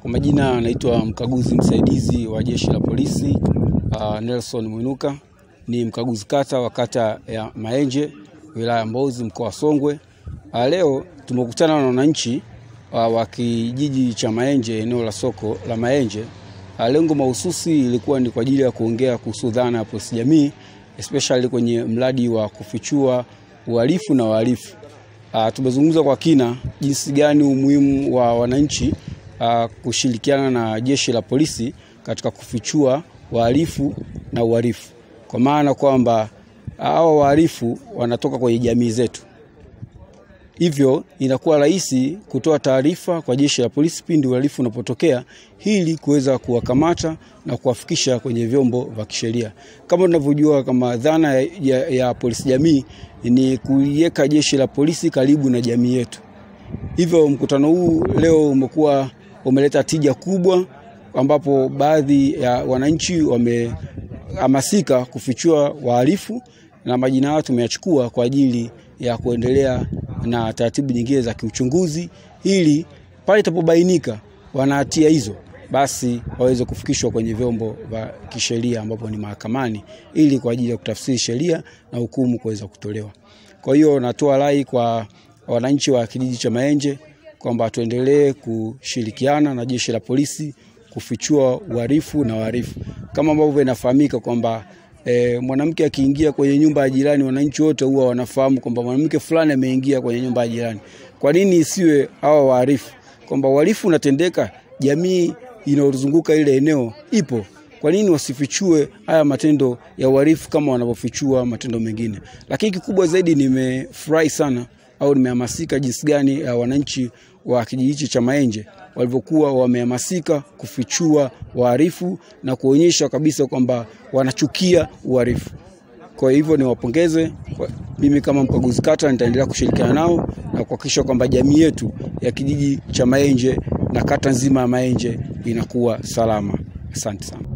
Kwa majina anaitwa mkaguzi msaidizi wa Jeshi la Polisi Nelson Mwinuka. Ni mkaguzi kata wa kata ya Maenje, wilaya Mbozi, mkoa wa Songwe. Leo tumekutana na wananchi wa kijiji cha Maenje, eneo la soko la Maenje. Lengo mahususi ilikuwa ni kwa ajili ya kuongea kuhusu dhana ya polisi jamii, especially kwenye mradi wa kufichua uhalifu na wahalifu. Tumezungumza kwa kina jinsi gani umuhimu wa wananchi kushirikiana na Jeshi la Polisi katika kufichua wahalifu na uhalifu. Kwa maana kwamba hao wahalifu wanatoka kwenye jamii zetu. Hivyo inakuwa rahisi kutoa taarifa kwa Jeshi la Polisi pindi uhalifu unapotokea, ili kuweza kuwakamata na kuwafikisha kwenye vyombo vya kisheria. Kama tunavyojua, kama dhana ya polisi jamii ni kuiweka Jeshi la Polisi karibu na jamii yetu. Hivyo mkutano huu leo umeleta tija kubwa, ambapo baadhi ya wananchi wamehamasika kufichua wahalifu, na majina yao tumeyachukua kwa ajili ya kuendelea na taratibu nyingine za kiuchunguzi, ili pale itapobainika wana hatia hizo, basi waweze kufikishwa kwenye vyombo vya kisheria ambapo ni mahakamani, ili kwa ajili ya kutafsiri sheria na hukumu kuweza kutolewa. Kwa hiyo natoa rai kwa wananchi wa kijiji cha Maenje kwamba tuendelee kushirikiana na Jeshi la Polisi kufichua uhalifu na wahalifu. Kama ambavyo inafahamika kwamba mwanamke akiingia kwenye nyumba ya jirani, wananchi wote huwa wanafahamu kwamba mwanamke fulani ameingia kwenye nyumba ya jirani. Kwa nini isiwe hawa wahalifu? Kwamba uhalifu unatendeka, jamii inayozunguka ile eneo ipo. Kwa nini wasifichue haya matendo ya uhalifu kama wanavyofichua matendo mengine? Lakini kikubwa zaidi, nimefurahi sana au nimehamasika jinsi gani wananchi wa kijiji cha Maenje walivyokuwa wamehamasika kufichua wahalifu na kuonyesha kabisa kwamba wanachukia uhalifu. Kwa hivyo niwapongeze. Mimi kama mkaguzi kata nitaendelea kushirikiana nao na kuhakikisha kwamba jamii yetu ya kijiji cha Maenje na kata nzima ya Maenje inakuwa salama. Asante sana.